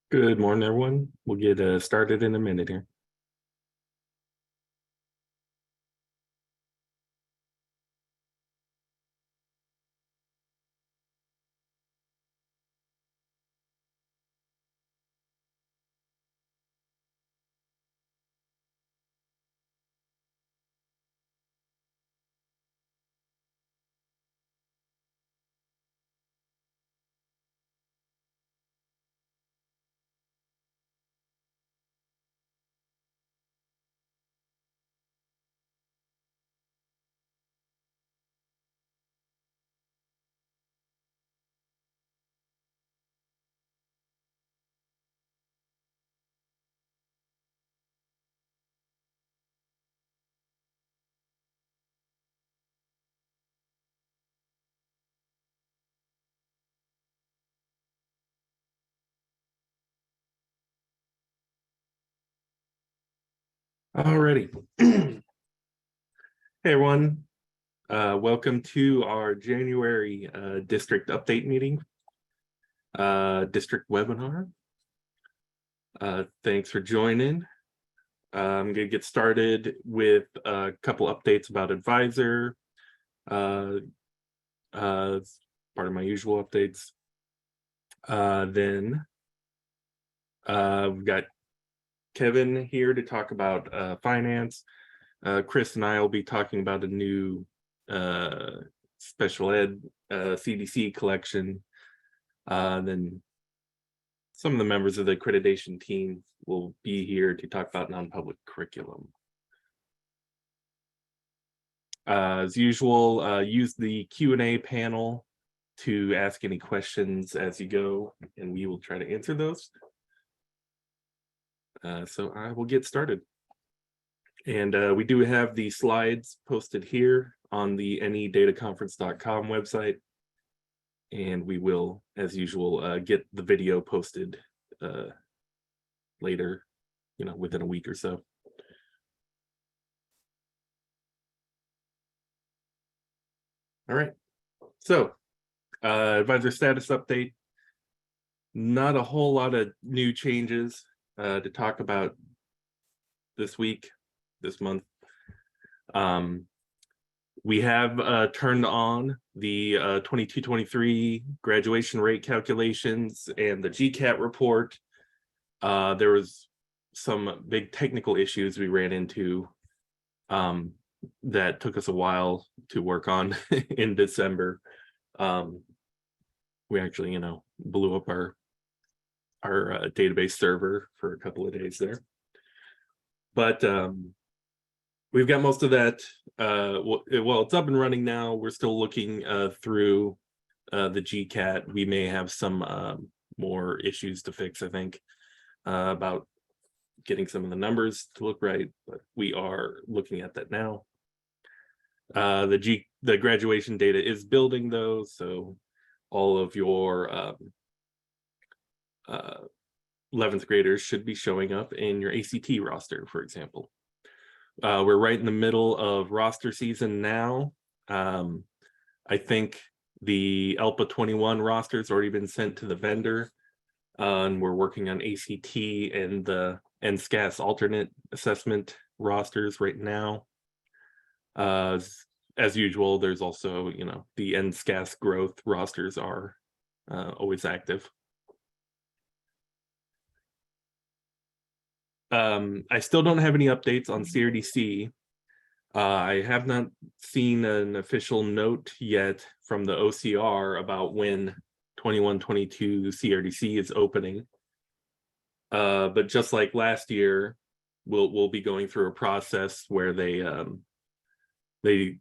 Good morning, everyone. We'll get started in a minute here. Alrighty. Hey, everyone. Welcome to our January district update meeting, district webinar. Thanks for joining. I'm going to get started with a couple updates about advisor. Part of my usual updates. Then we've got Kevin here to talk about finance. Chris and I will be talking about a new special ed CDC collection. Then some of the members of the accreditation team will be here to talk about non-public curriculum. As usual, use the Q&A panel to ask any questions as you go, and we will try to answer those. So I will get started. And we do have the slides posted here on the nedataconference.com website. And we will, as usual, get the video posted later, within a week or so. All right. So, advisor status update. Not a whole lot of new changes to talk about this month. We have turned on the 22-23 graduation rate calculations and the GCAT report. There was some big technical issues we ran into that took us a while to work on in December. We actually, blew up our database server for a couple of days there. But we've got most of that. Well, it's up and running now. We're still looking through the GCAT. We may have some more issues to fix, I think, about getting some of the numbers to look right, but we are looking at that now. The graduation data is building though, so all of your 11th graders should be showing up in your ACT roster, for example. We're right in the middle of roster season now. I think the ELPA 21 roster has already been sent to the vendor, and we're working on ACT and the NSCAS alternate assessment rosters right now. As usual, there's also, the NSCAS growth rosters are always active. I still don't have any updates on CRDC. I have not seen an official note yet from the OCR about when 21-22 CRDC is opening. But just like last year, we'll be going through a process where they need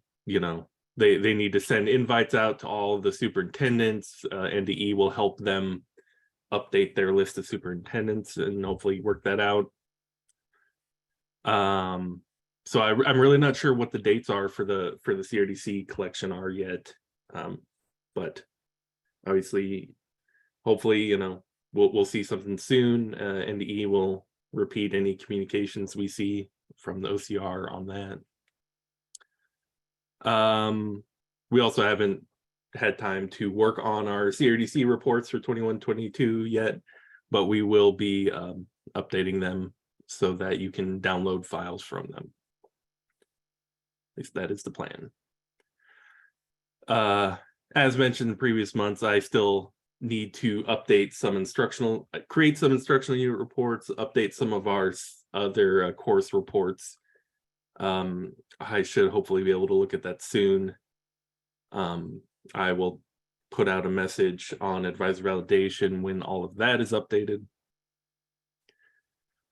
to send invites out to all the superintendents. NDE will help them update their list of superintendents and hopefully work that out. So I'm really not sure what the dates are for the CRDC collection are yet. But obviously, hopefully, we'll see something soon. NDE will repeat any communications we see from the OCR on that. We also haven't had time to work on our CRDC reports for 21-22 yet. but we will be updating them so that you can download files from them. At least that is the plan. As mentioned in previous months, I still need to update some create some instructional unit reports, update some of our other course reports. I should hopefully be able to look at that soon. I will put out a message on advisor validation when all of that is updated.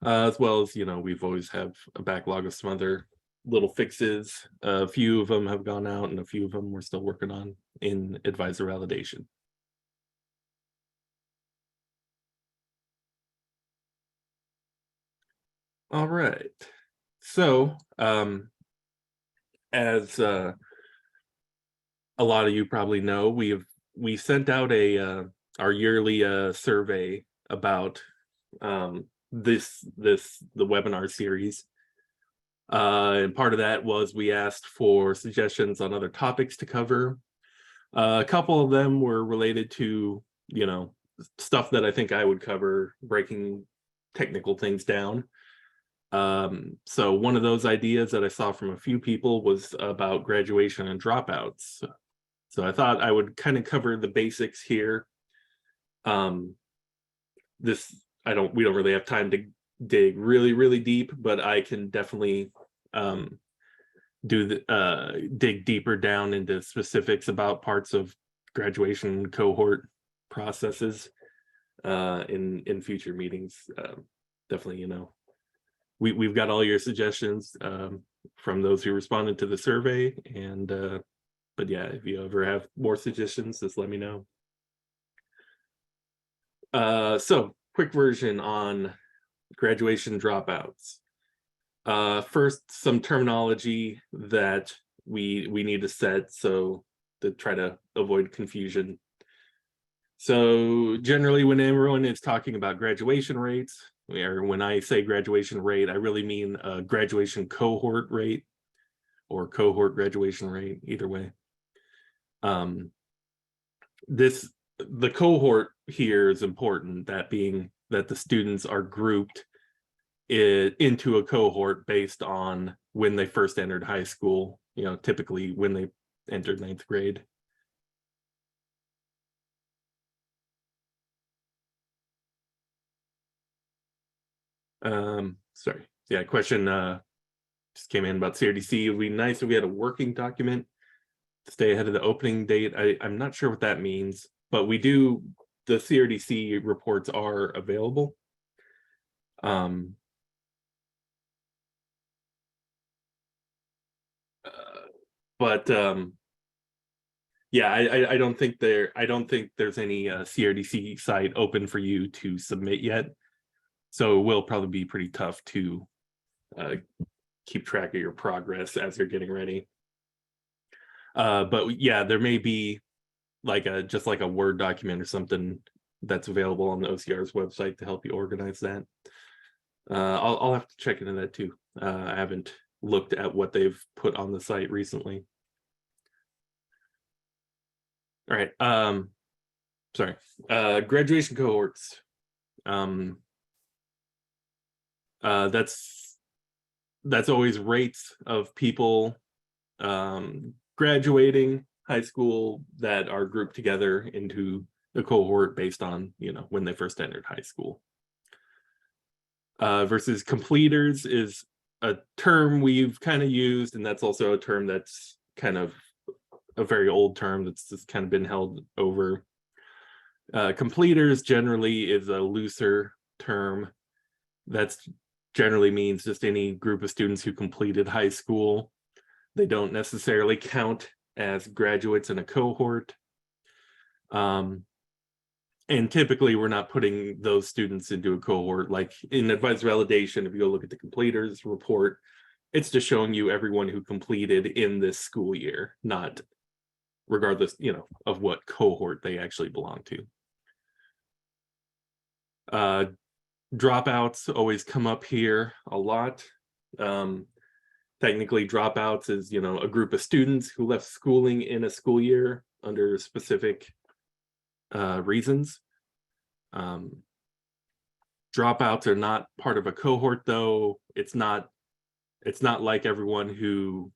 As well as, we've always have a backlog of some other little fixes. A few of them have gone out and a few of them we're still working on in advisor validation. All right. So, as a lot of you probably know, we sent out our yearly survey about the webinar series. And part of that was we asked for suggestions on other topics to cover. A couple of them were related to, stuff that I think I would cover, breaking technical things down. So one of those ideas that I saw from a few people was about graduation and dropouts. So I thought I would kind of cover the basics here. We don't really have time to dig really, really deep, but I can definitely dig deeper down into specifics about parts of graduation cohort processes in future meetings. Definitely, we've got all your suggestions from those who responded to the survey, and but yeah, if you ever have more suggestions, just let me know. So quick version on graduation dropouts. First, some terminology that we need to set to try to avoid confusion. So generally, when everyone is talking about graduation rates, or when I say graduation rate, I really mean graduation cohort rate or cohort graduation rate, either way. The cohort here is important, that being that the students are grouped into a cohort based on when they first entered high school, typically when they entered 9th grade. Sorry. Yeah, question just came in about CDC. It would be nice if we had a working document to stay ahead of the opening date. I'm not sure what that means, but we do, the CDC reports are available. Yeah, I don't think there's any CRDC site open for you to submit yet, so it will probably be pretty tough to keep track of your progress as you're getting ready. But yeah, there may be just like a Word document or something that's available on the OCR's website to help you organize that. I'll have to check into that too. I haven't looked at what they've put on the site recently. All right. Sorry. Graduation cohorts. That's always rates of people graduating high school that are grouped together into a cohort based on, when they first entered high school. Versus completers is a term we've kind of used, and that's also a term that's kind of a very old term that's just kind of been held over. Completers generally is a looser term. That's generally means just any group of students who completed high school. They don't necessarily count as graduates in a cohort. And typically we're not putting those students into a cohort. Like in advisor validation, if you go look at the completers report, it's just showing you everyone who completed in this school year, not regardless, of what cohort they actually belong to. Dropouts always come up here a lot. Technically, dropouts is, a group of students who left schooling in a school year under specific reasons. Dropouts are not part of a cohort, though. It's not like everyone who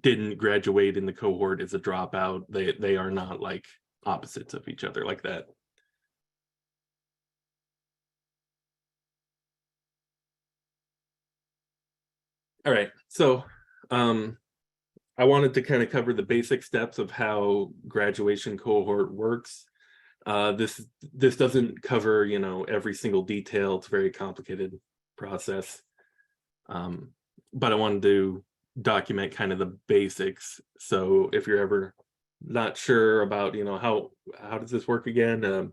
didn't graduate in the cohort is a dropout. They are not like opposites of each other like that. All right, so I wanted to kind of cover the basic steps of how graduation cohort works. This doesn't cover, you know, every single detail. It's a very complicated process. But I wanted to document kind of the basics. So if you're ever not sure about, you know, how does this work again,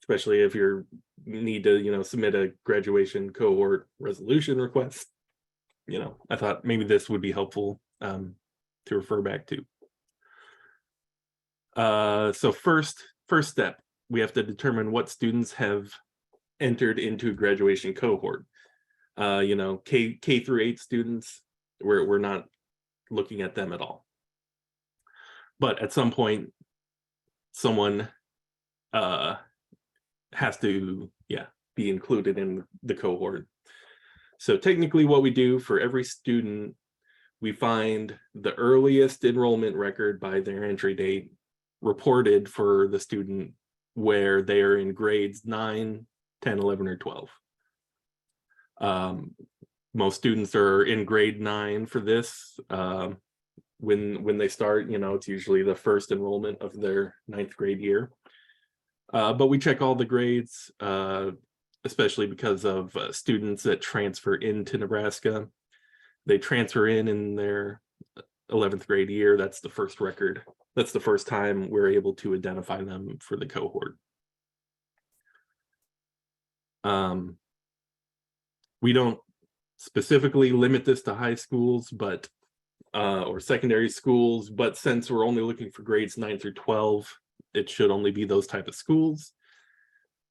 especially if you need to, you know, submit a graduation cohort resolution request, you know, I thought maybe this would be helpful to refer back to. So first step, we have to determine what students have entered into graduation cohort. You know, K through 8 students, we're not looking at them at all. But at some point, someone has to, be included in the cohort. So technically what we do for every student, we find the earliest enrollment record by their entry date reported for the student where they are in grades 9, 10, 11, or 12. Most students are in grade 9 for this. When they start, you know, it's usually the first enrollment of their 9th grade year. But we check all the grades, especially because of students that transfer into Nebraska. They transfer in their 11th grade year. That's the first record. That's the first time we're able to identify them for the cohort. We don't specifically limit this to high schools, but or secondary schools, but since we're only looking for grades 9 through 12, it should only be those type of schools.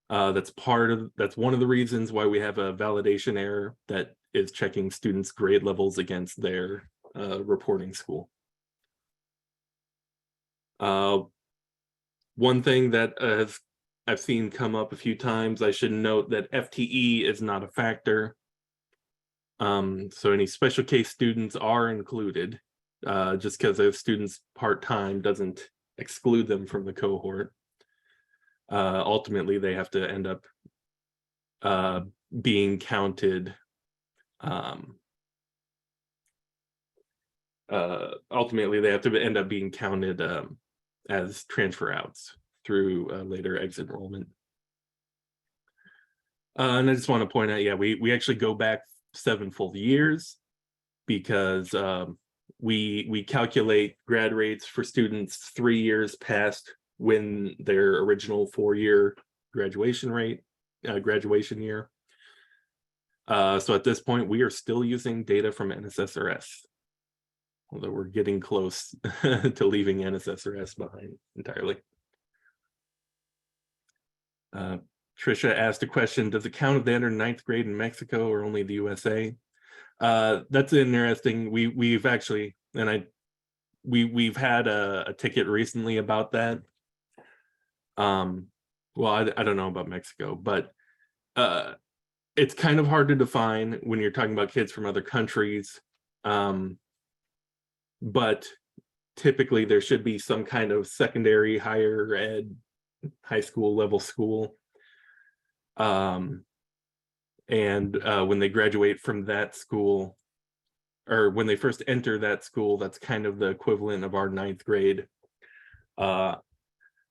That's one of the reasons why we have a validation error that is checking students' grade levels against their reporting school. One thing that I've seen come up a few times, I should note that FTE is not a factor. So any special case students are included. Just because a student's part-time doesn't exclude them from the cohort. Ultimately, they have to end up being counted. Ultimately, they have to end up being counted as transfer outs through later exit enrollment. And I just want to point out, we actually go back 7 full years because we calculate grad rates for students 3 years past when their original 4-year graduation year. So at this point, we are still using data from NSSRS, although we're getting close to leaving NSSRS behind entirely. Trisha asked a question, does it count if they enter 9th grade in Mexico or only the USA? That's interesting. We've actually, and we've had a ticket recently about that. Well, I don't know about Mexico, but it's kind of hard to define when you're talking about kids from other countries. But typically there should be some kind of secondary higher ed, high school level school. And when they graduate from that school, or when they first enter that school, that's kind of the equivalent of our 9th grade.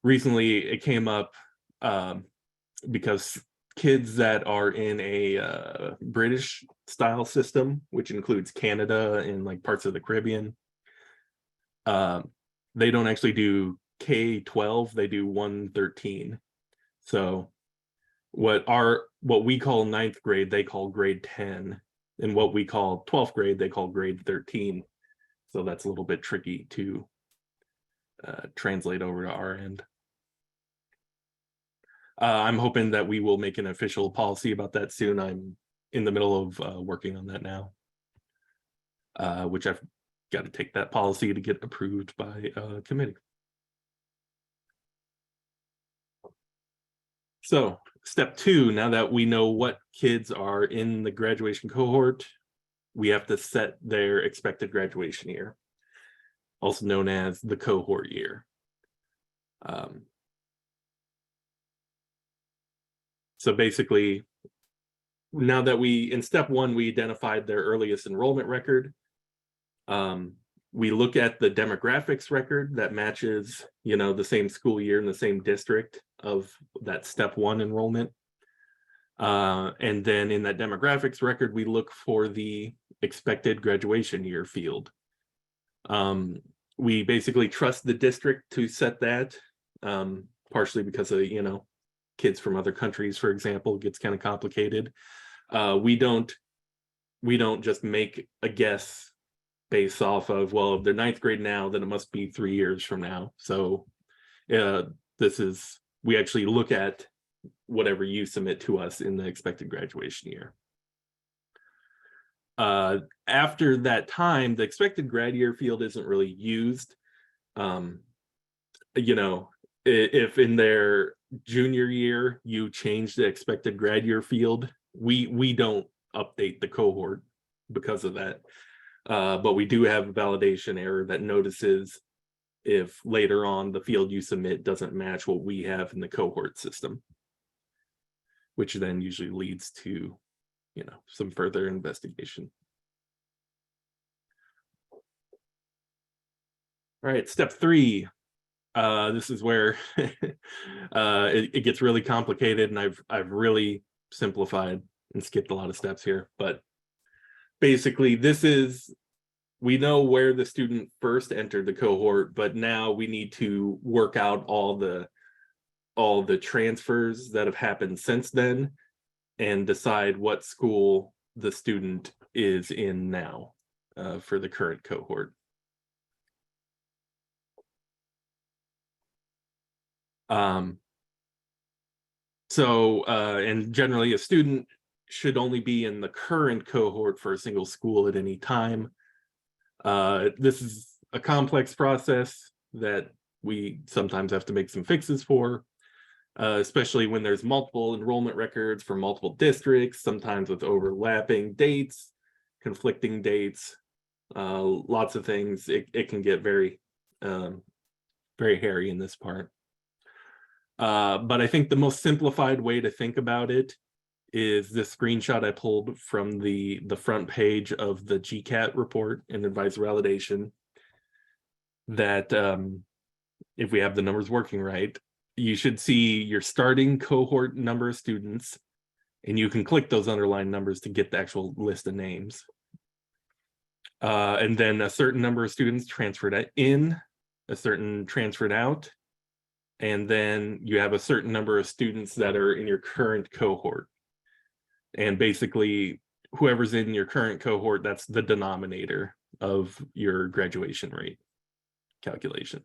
Recently, it came up because kids that are in a British style system, which includes Canada and like parts of the Caribbean, they don't actually do K-12, they do 1-13. So what we call 9th grade, they call grade 10, and what we call 12th grade, they call grade 13. So that's a little bit tricky to translate over to our end. I'm hoping that we will make an official policy about that soon. I'm in the middle of working on that now, which I've got to take that policy to get approved by committee. So Step 2, now that we know what kids are in the graduation cohort, we have to set their expected graduation year, also known as the cohort year. So basically, now that in step 1, we identified their earliest enrollment record, we look at the demographics record that matches, the same school year in the same district of that step 1 enrollment. And then in that demographics record, we look for the expected graduation year field. We basically trust the district to set that, partially because of, kids from other countries, for example, gets kind of complicated. We don't just make a guess based off of, well, if they're 9th grade now, then it must be 3 years from now. So we actually look at whatever you submit to us in the expected graduation year. After that time, the expected grad year field isn't really used. If in their junior year you change the expected grad year field, we don't update the cohort because of that. But we do have a validation error that notices if later on the field you submit doesn't match what we have in the cohort system, which then usually leads to, some further investigation. All right, step 3. This is where it gets really complicated, and I've really simplified and skipped a lot of steps here. But basically, we know where the student first entered the cohort, but now we need to work out all the transfers that have happened since then and decide what school the student is in now for the current cohort. And generally a student should only be in the current cohort for a single school at any time. This is a complex process that we sometimes have to make some fixes for, especially when there's multiple enrollment records for multiple districts, sometimes with overlapping dates, conflicting dates, lots of things. It can get very, very hairy in this part. But I think the most simplified way to think about it is this screenshot I pulled from the front page of the GCAT report and advisor validation, that if we have the numbers working right, you should see your starting cohort number of students, and you can click those underlined numbers to get the actual list of names. And then a certain number of students transferred in, a certain transferred out, and then you have a certain number of students that are in your current cohort. And basically, whoever's in your current cohort, that's the denominator of your graduation rate calculation.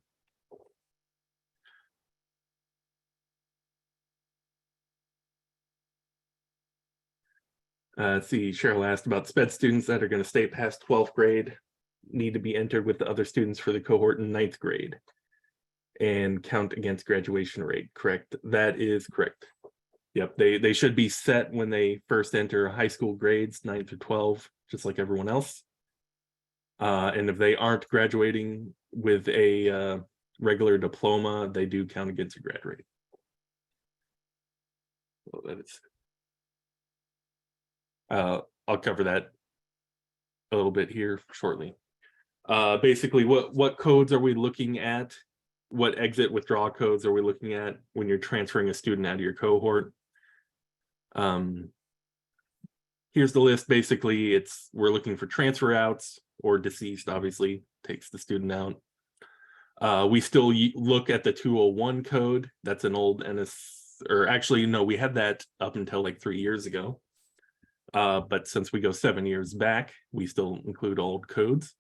Let's see, Cheryl asked about SPED students that are going to stay past 12th grade, need to be entered with the other students for the cohort in 9th grade and count against graduation rate. Correct. That is correct. Yep, they should be set when they first enter high school grades, 9 through 12, just like everyone else. And if they aren't graduating with a regular diploma, they do count against your grad rate. Well, that is. I'll cover that a little bit here shortly. Basically, what codes are we looking at? What exit withdrawal codes are we looking at when you're transferring a student out of your cohort? Here's the list. Basically, we're looking for transfer outs or deceased, obviously, takes the student out. We still look at the 201 code. That's an old or actually, no, we had that up until like 3 years ago. But since we go 7 years back, we still include old codes.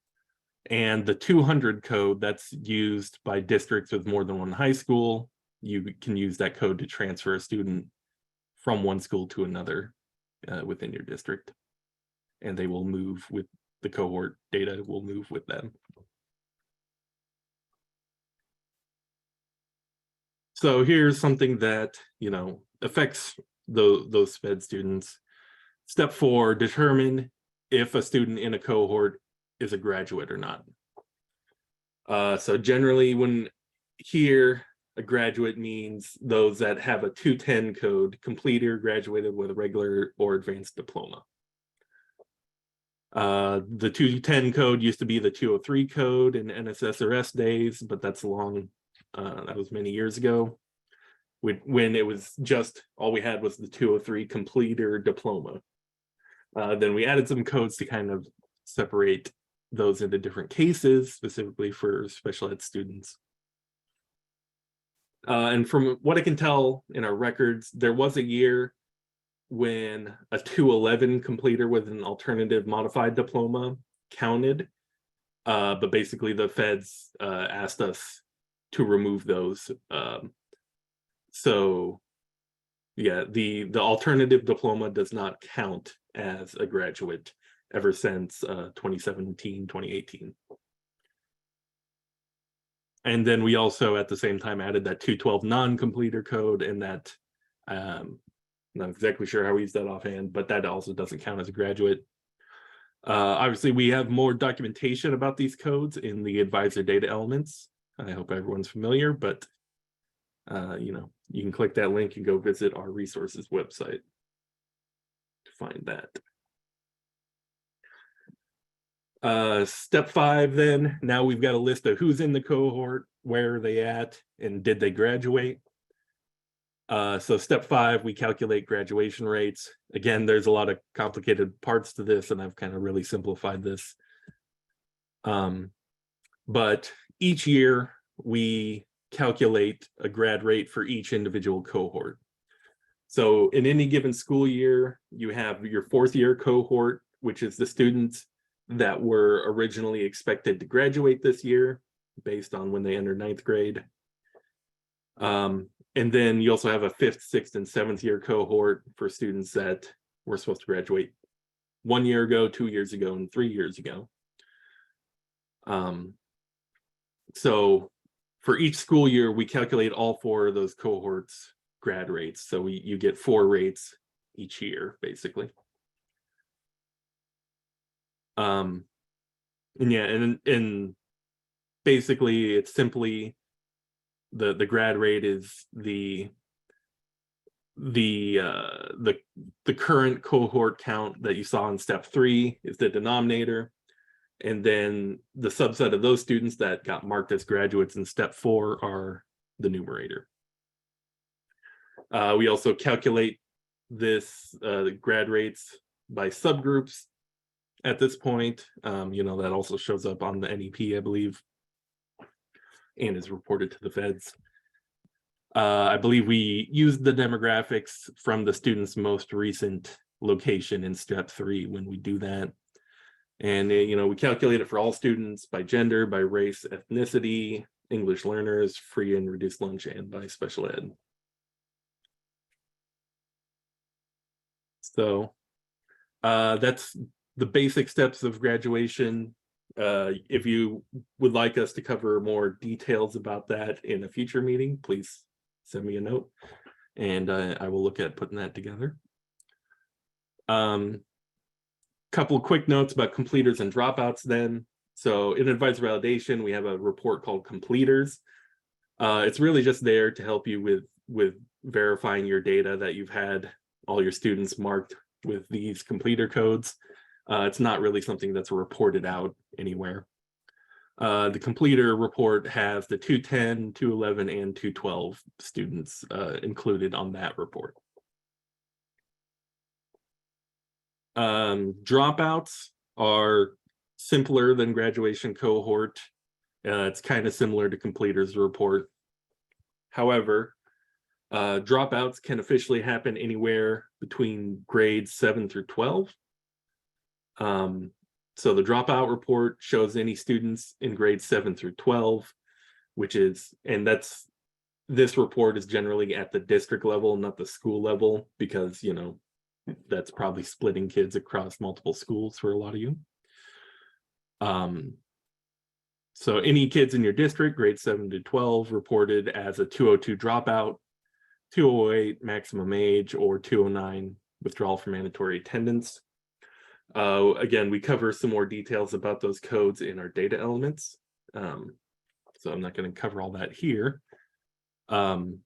And the 200 code, that's used by districts with more than one high school. You can use that code to transfer a student from one school to another within your district. And they will move with the cohort data, will move with them. So here's something that, affects those SPED students. Step 4, determine if a student in a cohort is a graduate or not. So generally when here, a graduate means those that have a 210 code, completed or graduated with a regular or advanced diploma. The 210 code used to be the 203 code in NSSRS days, but that's long, that was many years ago, when it was just, all we had was the 203 completer diploma. Then we added some codes to kind of separate those into different cases, specifically for special ed students. And from what I can tell in our records, there was a year when a 211 completer with an alternative modified diploma counted, but basically the feds asked us to remove those. So yeah, the alternative diploma does not count as a graduate ever since 2017, 2018. And then we also at the same time added that 212 non-completer code, and that I'm not exactly sure how we use that offhand, but that also doesn't count as a graduate. Obviously, we have more documentation about these codes in the advisor data elements. I hope everyone's familiar, but you know, you can click that link and go visit our resources website to find that. Step 5, then, now we've got a list of who's in the cohort, where are they at, and did they graduate. So step 5, we calculate graduation rates. Again, there's a lot of complicated parts to this, and I've kind of really simplified this. But each year we calculate a grad rate for each individual cohort. So in any given school year, you have your 4th year cohort, which is the students that were originally expected to graduate this year based on when they entered 9th grade. And then you also have a 5th, 6th, and 7th year cohort for students that were supposed to graduate 1 year ago, 2 years ago, and 3 years ago. So for each school year, we calculate all 4 of those cohorts grad rates. So you get 4 rates each year, basically. And yeah, and basically it's simply the grad rate is the current cohort count that you saw in step 3 is the denominator, and then the subset of those students that got marked as graduates in step 4 are the numerator. We also calculate this grad rates by subgroups at this point. You know, that also shows up on the NEP, I believe, and is reported to the feds. I believe we used the demographics from the student's most recent location in step 3 when we do that. And you know, we calculate it for all students by gender, by race, ethnicity, English learners, free and reduced lunch, and by special ed. So that's the basic steps of graduation. If you would like us to cover more details about that in a future meeting, please send me a note, and I will look at putting that together. Couple of quick notes about completers and dropouts then. So in advisor validation, we have a report called completers. It's really just there to help you with verifying your data that you've had all your students marked with these completer codes. It's not really something that's reported out anywhere. The completer report has the 210, 211, and 212 students included on that report. Dropouts are simpler than graduation cohort. It's kind of similar to completers report. However, dropouts can officially happen anywhere between grades 7 through 12. So the dropout report shows any students in grades 7 through 12, which is, and this report is generally at the district level, not the school level, because, you know, that's probably splitting kids across multiple schools for a lot of you. So any kids in your district, grades 7 to 12, reported as a 202 dropout. 208 maximum age or 209 withdrawal from mandatory attendance. Again, we cover some more details about those codes in our data elements. So I'm not going to cover all that here. And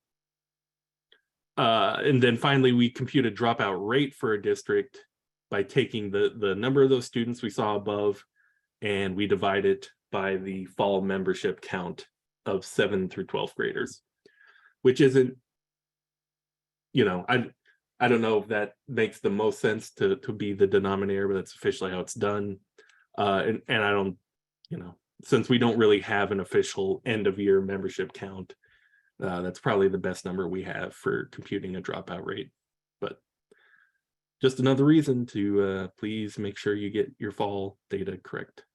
then finally, we compute a dropout rate for a district by taking the number of those students we saw above, and we divide it by the fall membership count of 7th through 12th graders, which isn't, I don't know if that makes the most sense to be the denominator, but that's officially how it's done. And I don't, since we don't really have an official end of year membership count, that's probably the best number we have for computing a dropout rate. But just another reason to please make sure you get your fall data correct.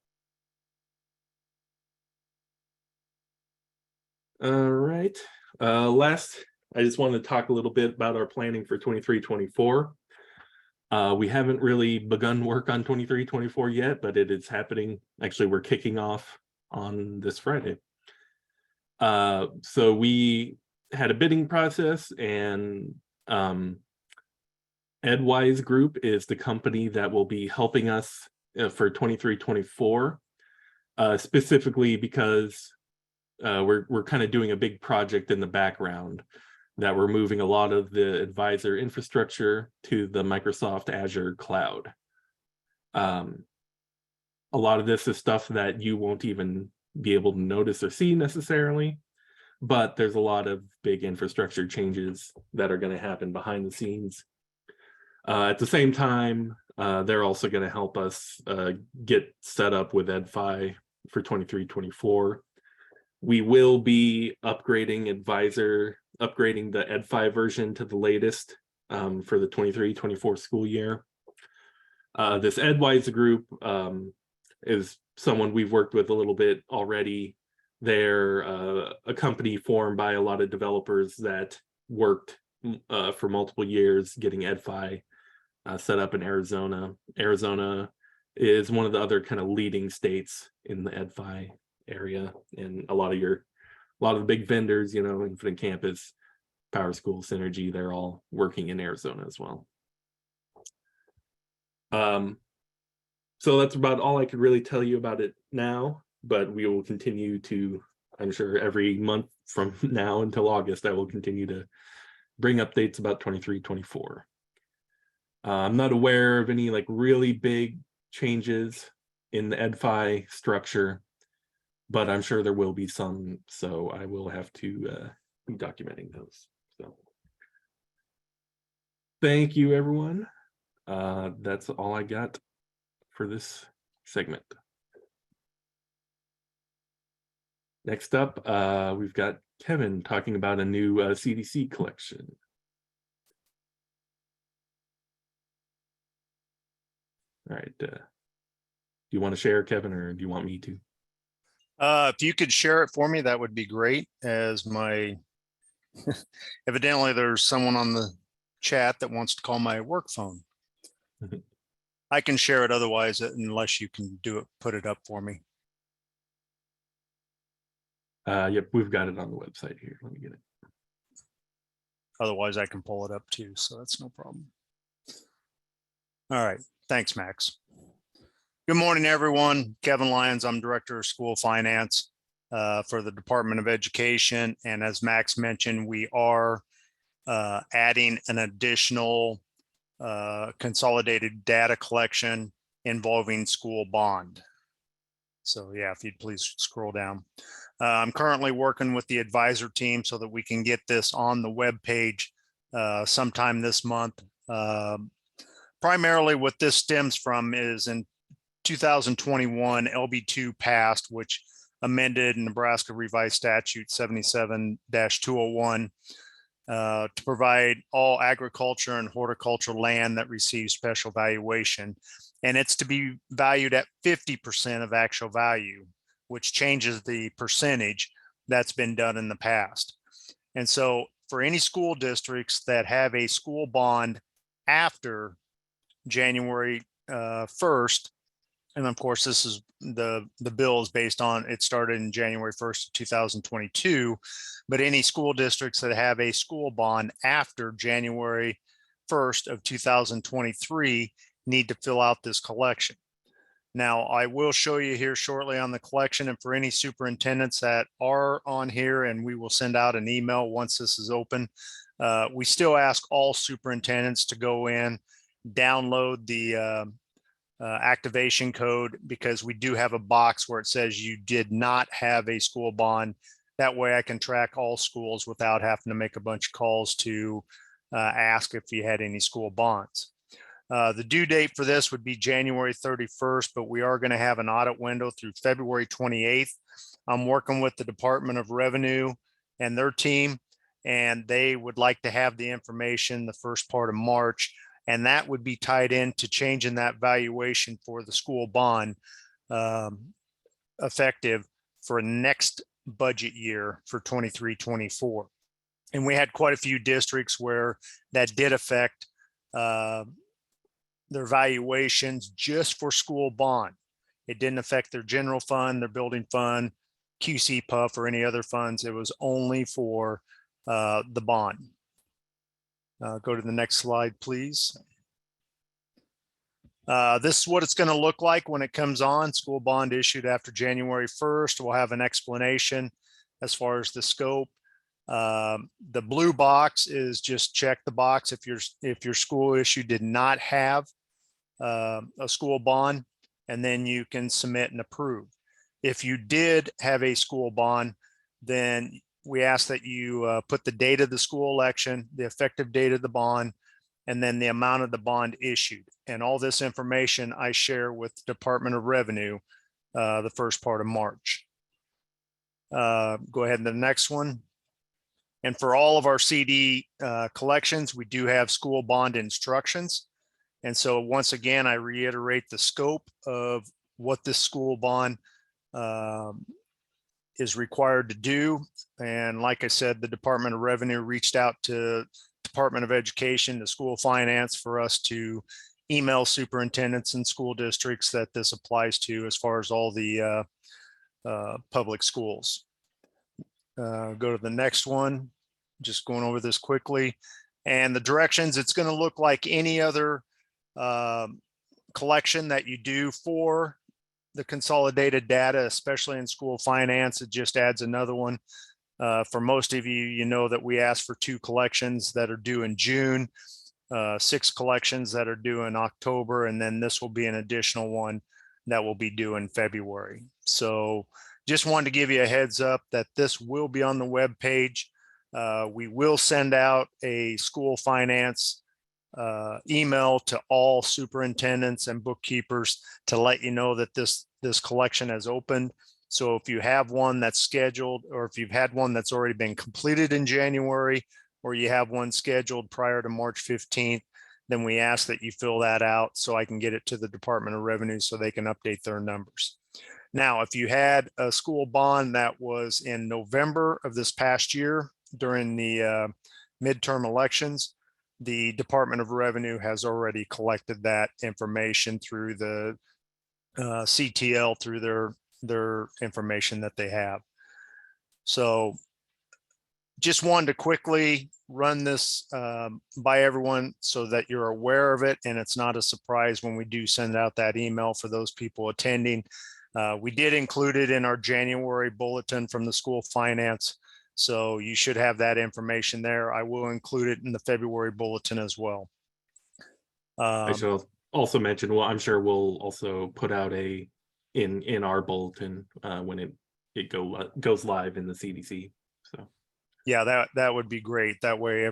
All right. Last, I just wanted to talk a little bit about our planning for 23-24. We haven't really begun work on 23-24 yet, but it is happening. Actually, we're kicking off on this Friday. So we had a bidding process, and Edwise Group is the company that will be helping us for 23-24, specifically because we're kind of doing a big project in the background that we're moving a lot of the advisor infrastructure to the Microsoft Azure cloud. A lot of this is stuff that you won't even be able to notice or see necessarily, but there's a lot of big infrastructure changes that are going to happen behind the scenes. At the same time, they're also going to help us get set up with EdFi for 23-24. We will be upgrading the EdFi version to the latest for the 23-24 school year. This Edwise group is someone we've worked with a little bit already. They're a company formed by a lot of developers that worked for multiple years getting EdFi set up in Arizona. Arizona is one of the other kind of leading states in the EdFi area, and a lot of the big vendors, Infinite Campus, Power School, Synergy, they're all working in Arizona as well. So that's about all I could really tell you about it now, but we will continue to, I'm sure every month from now until August, I will continue to bring updates about 23-24. I'm not aware of any really big changes in the EdFi structure, but I'm sure there will be some, so I will have to be documenting those. So thank you, everyone. That's all I got for this segment. Next up, we've got Kevin talking about a new CDC collection. All right. Do you want to share, Kevin, or do you want me to? If you could share it for me, that would be great. As my evidently there's someone on the chat that wants to call my work phone. I can share it otherwise, unless you can do it, put it up for me. Yep, we've got it on the website here. Let me get it. Otherwise, I can pull it up too, so that's no problem. All right, thanks, Max. Good morning, everyone. Kevin Lyons, I'm Director of School Finance for the Department of Education. And as Max mentioned, we are adding an additional consolidated data collection involving school bond. So yeah, if you'd please scroll down. I'm currently working with the advisor team so that we can get this on the web page sometime this month. Primarily what this stems from is in 2021, LB2 passed, which amended Nebraska Revised Statute 77-201 to provide all agriculture and horticultural land that receives special valuation. And it's to be valued at 50% of actual value, which changes the percentage that's been done in the past. And so for any school districts that have a school bond after January 1st, And of course, this is the bill is based on, it started in January 1st, 2022, but any school districts that have a school bond after January 1st of 2023 need to fill out this collection. Now, I will show you here shortly on the collection, and for any superintendents that are on here, and we will send out an email once this is open. We still ask all superintendents to go in, download the activation code, because we do have a box where it says you did not have a school bond. That way I can track all schools without having to make a bunch of calls to ask if you had any school bonds. The due date for this would be January 31st, but we are going to have an audit window through February 28th. I'm working with the Department of Revenue and their team, and they would like to have the information the first part of March, and that would be tied into changing that valuation for the school bond effective for next budget year for 23-24. And we had quite a few districts where that did affect their valuations just for school bond. It didn't affect their general fund, their building fund, QC Puff, or any other funds. It was only for the bond. Go to the next slide, please. This is what it's going to look like when it comes on. School bond issued after January 1st. We'll have an explanation as far as the scope. The blue box is just check the box if your school issue did not have a school bond, and then you can submit and approve. If you did have a school bond, then we ask that you put the date of the school election, the effective date of the bond, and then the amount of the bond issued. And all this information I share with the Department of Revenue the first part of March. Go ahead to the next one. And for all of our CD collections, we do have school bond instructions. And so once again, I reiterate the scope of what this school bond is required to do. And like I said, the Department of Revenue reached out to Department of Education, to School Finance, for us to email superintendents and school districts that this applies to as far as all the public schools. Go to the next one. Just going over this quickly. And the directions, it's going to look like any other collection that you do for the consolidated data, especially in school finance. It just adds another one. For most of you, you know that we ask for 2 collections that are due in June, 6 collections that are due in October, and then this will be an additional one that will be due in February. So just wanted to give you a heads up that this will be on the web page. We will send out a school finance email to all superintendents and bookkeepers to let you know that this collection has opened. So if you have one that's scheduled, or if you've had one that's already been completed in January, or you have one scheduled prior to March 15th, then we ask that you fill that out so I can get it to the Department of Revenue so they can update their numbers. Now, if you had a school bond that was in November of this past year during the midterm elections, the Department of Revenue has already collected that information through the CTL, through their information that they have. So just wanted to quickly run this by everyone so that you're aware of it, and it's not a surprise when we do send out that email for those people attending. We did include it in our January bulletin from the school finance, so you should have that information there. I will include it in the February bulletin as well. I shall also mention, well, I'm sure we'll also put out in our bulletin when it goes live in the CDC. So yeah, that would be great. That way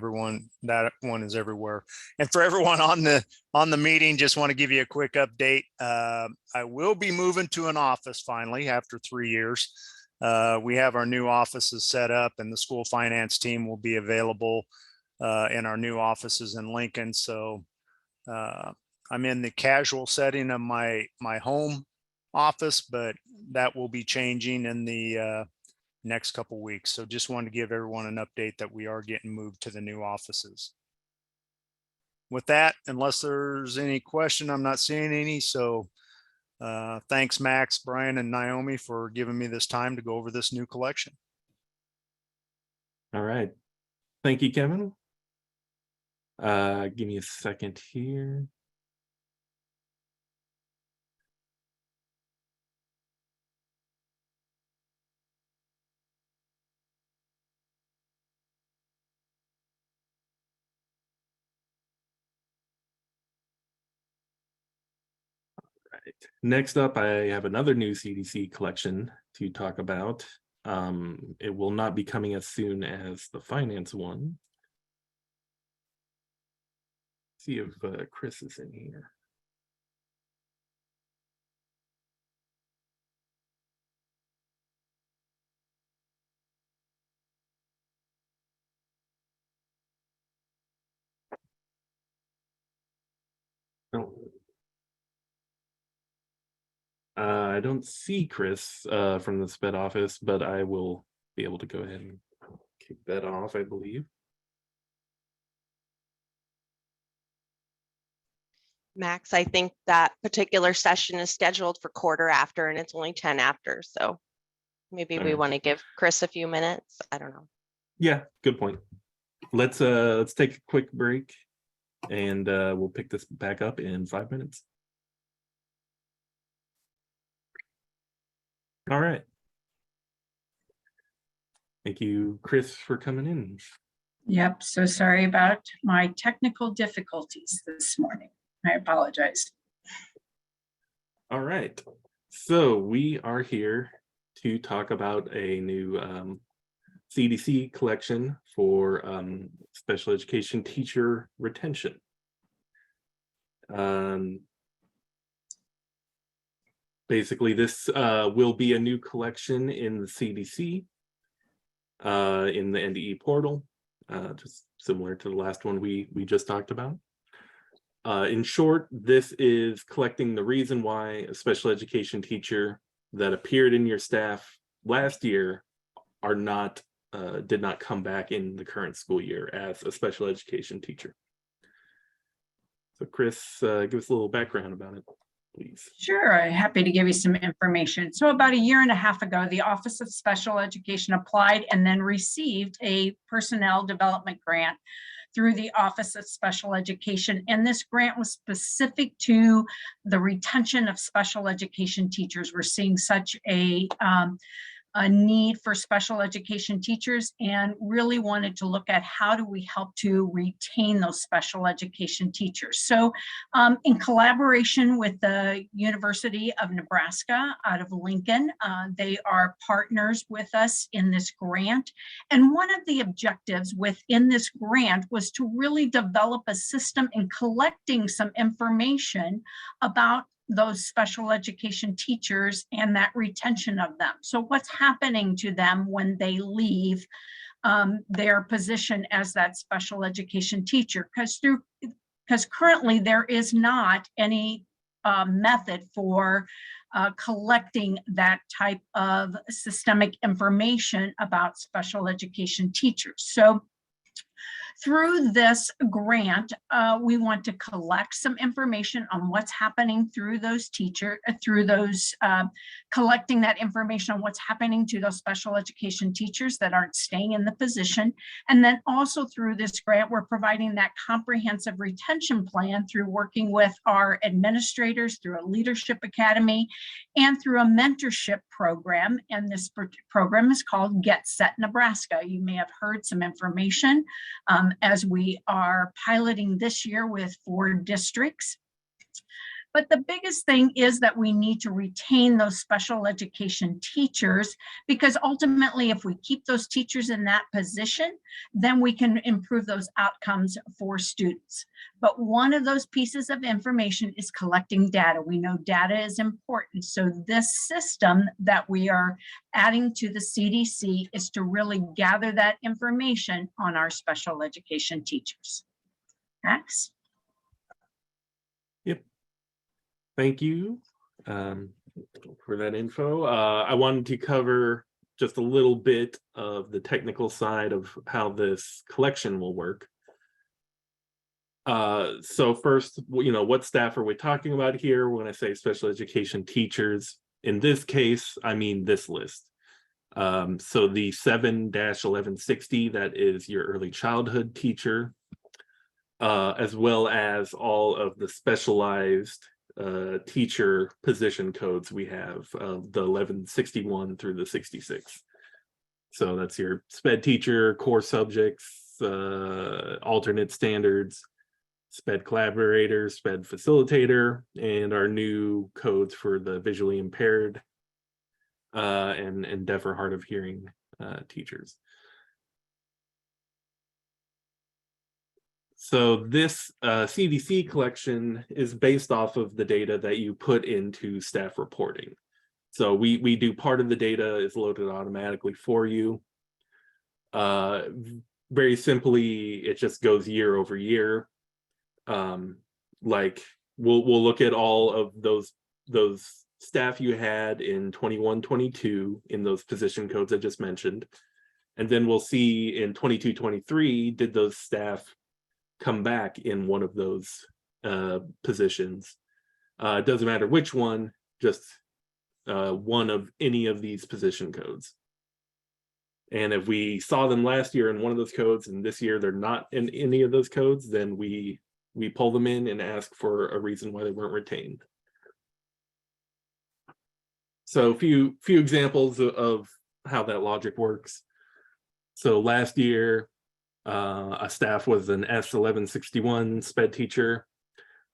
that one is everywhere. And for everyone on the meeting, just want to give you a quick update. I will be moving to an office finally after 3 years. We have our new offices set up, and the school finance team will be available in our new offices in Lincoln. So I'm in the casual setting of my home office, but that will be changing in the next couple weeks. So just wanted to give everyone an update that we are getting moved to the new offices. With that, unless there's any question, I'm not seeing any. So Thanks, Max, Brian, and Naomi for giving me this time to go over this new collection. All right. Thank you, Kevin. Give me a second here. Right. Next up, I have another new CDC collection to talk about. It will not be coming as soon as the finance one. See if Chris is in here. Oh. I don't see Chris from the SPED office, but I will be able to go ahead and kick that off, I believe. Max, I think that particular session is scheduled for quarter after and it's only 10 after. So maybe we Okay. want to give Chris a few minutes. I don't know. Yeah, good point. Let's take a quick break and we'll pick this back up in 5 minutes. All right. Thank you, Chris, for coming in. Yep, so sorry about my technical difficulties this morning. I apologize. All right. So we are here to talk about a new CDC collection for special education teacher retention. Basically, this will be a new collection in the CDC, in the NDE portal, just similar to the last one we just talked about. In short, this is collecting the reason why a special education teacher that appeared in your staff last year did not come back in the current school year as a special education teacher. So Chris, give us a little background about it, please. Sure, I'm happy to give you some information. So about a year and a half ago, the Office of Special Education applied and then received a personnel development grant through the Office of Special Education. And this grant was specific to the retention of special education teachers. We're seeing such a need for special education teachers and really wanted to look at how do we help to retain those special education teachers. So in collaboration with the University of Nebraska out of Lincoln, they are partners with us in this grant. And one of the objectives within this grant was to really develop a system in collecting some information about those special education teachers and that retention of them. So what's happening to them when they leave their position as that special education teacher? Because currently there is not any method for collecting that type of systemic information about special education teachers. So through this grant, we want to collect some information on what's happening through those collecting that information on what's happening to those special education teachers that aren't staying in the position. And then also through this grant, we're providing that comprehensive retention plan through working with our administrators, through a leadership academy, and through a mentorship program. And this program is called Get Set Nebraska. You may have heard some information as we are piloting this year with 4 districts. But the biggest thing is that we need to retain those special education teachers, because ultimately, if we keep those teachers in that position, then we can improve those outcomes for students. But one of those pieces of information is collecting data. We know data is important. So this system that we are adding to the CDC is to really gather that information on our special education teachers. Max? Yep. Thank you for that info. I wanted to cover just a little bit of the technical side of how this collection will work. So first, what staff are we talking about here? When I say special education teachers, in this case, I mean this list. So the 7-1160, that is your early childhood teacher, as well as all of the specialized teacher position codes we have, the 1161 through the 66. So that's your SPED teacher, core subjects, alternate standards, SPED collaborator, SPED facilitator, and our new codes for the visually impaired and deaf or hard of hearing teachers. So this CDC collection is based off of the data that you put into staff reporting. So we do part of the data is loaded automatically for you. Very simply, it just goes year over year. Like we'll look at all of those staff you had in 21-22 in those position codes I just mentioned, and then we'll see in 22-23 did those staff come back in one of those positions. It doesn't matter which one, just one of any of these position codes. And if we saw them last year in one of those codes and this year they're not in any of those codes, then we pull them in and ask for a reason why they weren't retained. So a few examples of how that logic works. So last year, a staff was an S1161 SPED teacher,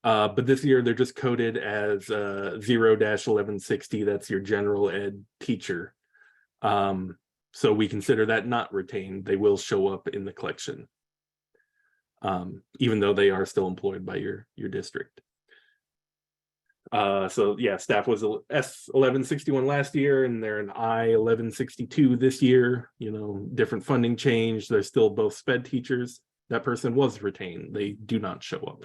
but this year they're just coded as 0-1160. That's your general ed teacher. So we consider that not retained. They will show up in the collection, even though they are still employed by your district. So yeah, staff was S1161 last year, and they're an I1162 this year. Different funding change. They're still both SPED teachers. That person was retained. They do not show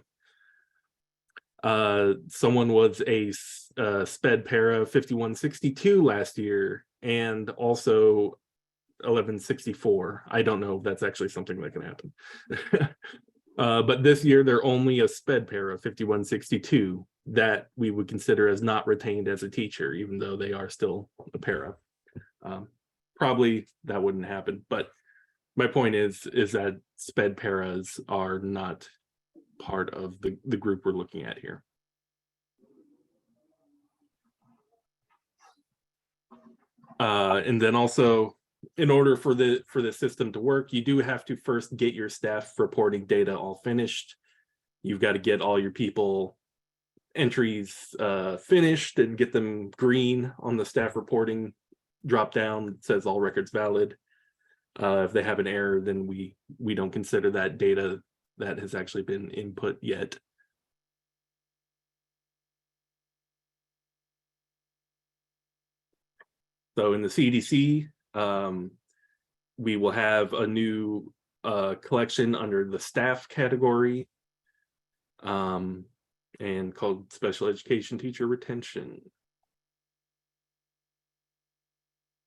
up. Someone was a SPED para 5162 last year, and also 1164. I don't know if that's actually something that can happen. But this year they're only a SPED para 5162 that we would consider as not retained as a teacher, even though they are still a para. Probably that wouldn't happen, but my point is that SPED paras are not part of the group we're looking at here. And then also, in order for the system to work, you do have to first get your staff reporting data all finished. You've got to get all your people entries finished and get them green on the staff reporting drop down that says all records valid. If they have an error, then we don't consider that data that has actually been input yet. So in the CDC, we will have a new collection under the staff category, and called special education teacher retention.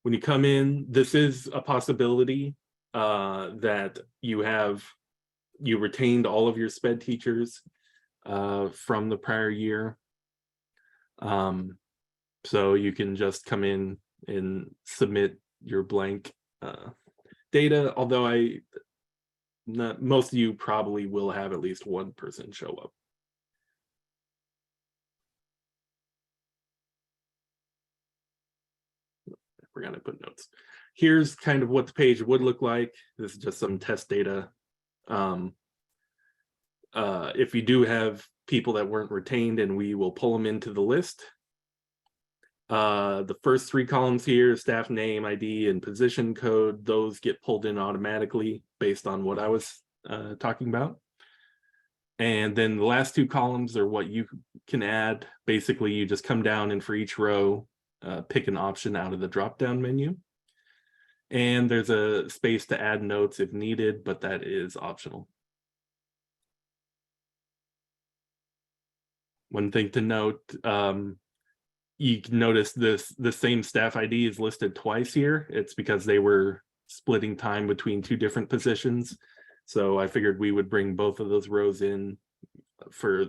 When you come in, this is a possibility that you retained all of your SPED teachers from the prior year. So you can just come in and submit your blank data, although most of you probably will have at least one person show up. We're going to put notes. Here's kind of what the page would look like. This is just some test data. If you do have people that weren't retained, and we will pull them into the list. The first three columns here, staff name, ID, and position code, those get pulled in automatically based on what I was talking about. And then the last two columns are what you can add. Basically, you just come down and for each row, pick an option out of the drop-down menu. And there's a space to add notes if needed, but that is optional. One thing to note, you can notice the same staff ID is listed twice here. It's because they were splitting time between two different positions. So I figured we would bring both of those rows in for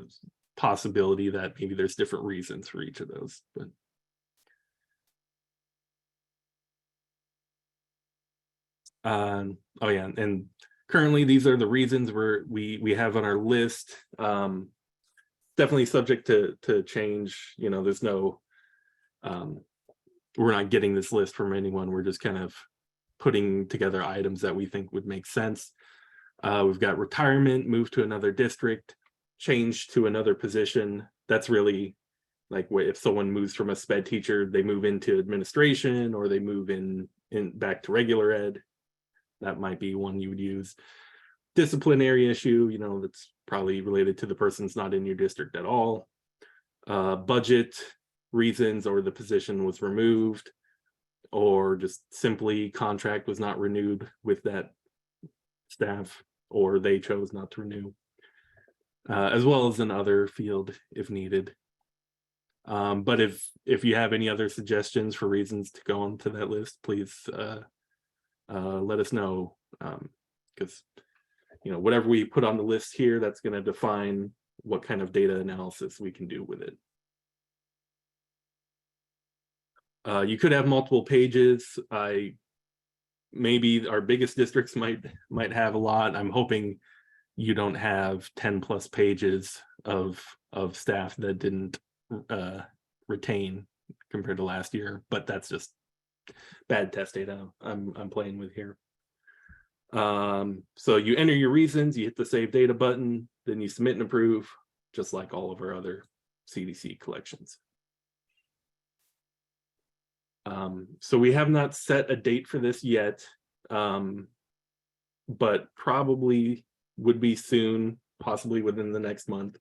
possibility that maybe there's different reasons for each of those, but. Oh yeah, and currently these are the reasons we have on our list. Definitely subject to change. You know, there's no, we're not getting this list from anyone. We're just kind of putting together items that we think would make sense. We've got retirement, move to another district, change to another position. That's really like if someone moves from a sped teacher, they move into administration, or they move in back to regular ed. That might be one you would use. Disciplinary issue, you know, that's probably related to the person's not in your district at all. Budget reasons, or the position was removed, or just simply contract was not renewed with that staff, or they chose not to renew, as well as another field if needed. But if you have any other suggestions for reasons to go onto that list, please let us know, because you know, whatever we put on the list here, that's going to define what kind of data analysis we can do with it. You could have multiple pages. Maybe our biggest districts might have a lot. I'm hoping you don't have 10+ pages of staff that didn't retain compared to last year, but that's just bad test data I'm playing with here. So you enter your reasons, you hit the save data button, then you submit and approve, just like all of our other CDC collections. So we have not set a date for this yet, but probably would be soon, possibly within the next month.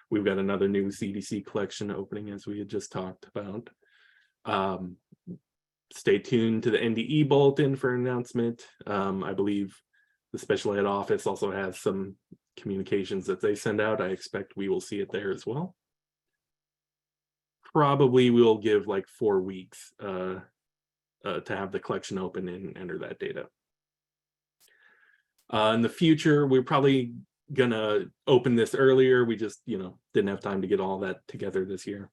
We've got another new CDC collection opening, as we had just talked about. Stay tuned to the NDE bulletin for an announcement. I believe the special ed office also has some communications that they send out. I expect we will see it there as well. Probably we'll give like 4 weeks to have the collection open and enter that data. In the future, we're probably gonna open this earlier. We just, you know, didn't have time to get all that together this year.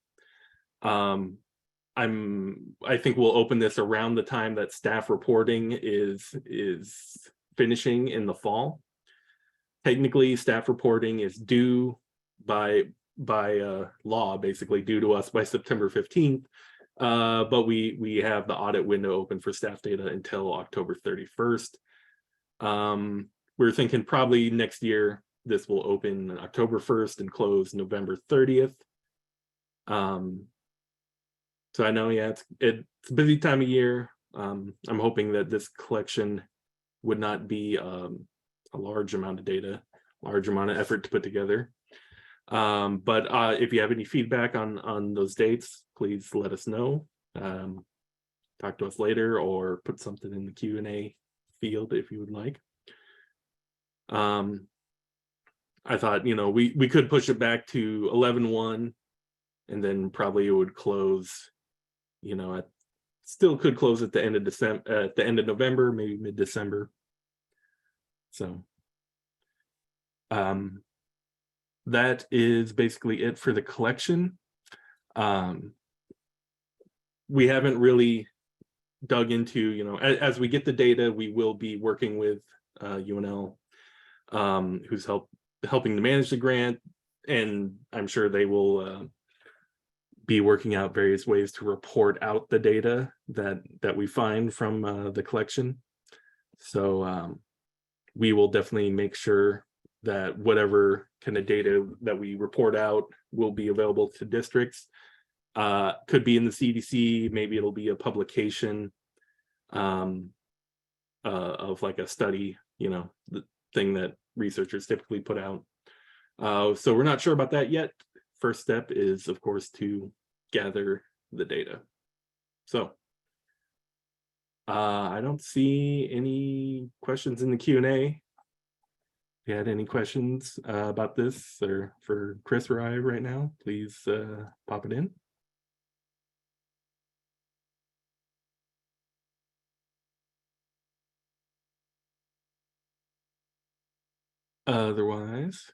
I think we'll open this around the time that staff reporting is finishing in the fall. Technically, staff reporting is due by law, basically due to us by September 15th. But we have the audit window open for staff data until October 31st. We're thinking probably next year this will open October 1st and close November 30th. So I know, yeah, it's a busy time of year. I'm hoping that this collection would not be a large amount of data, large amount of effort to put together. But if you have any feedback on those dates, please let us know. Talk to us later, or put something in the Q&A field if you would like. I thought, you know, we could push it back to 11/1, and then probably it would close, you know, still could close at the end of December, at the end of November, maybe mid-December. So that is basically it for the collection. We haven't really dug into, you know, as we get the data, we will be working with UNL, who's helping to manage the grant, and I'm sure they will be working out various ways to report out the data that we find from the collection. So we will definitely make sure that whatever kind of data that we report out will be available to districts. Could be in the CDC, maybe it'll be a publication of like a study, you know, the thing that researchers typically put out. So we're not sure about that yet. First step is, of course, to gather the data. So I don't see any questions in the Q&A. If you had any questions about this, or for Chris or I right now, please pop it in. Otherwise,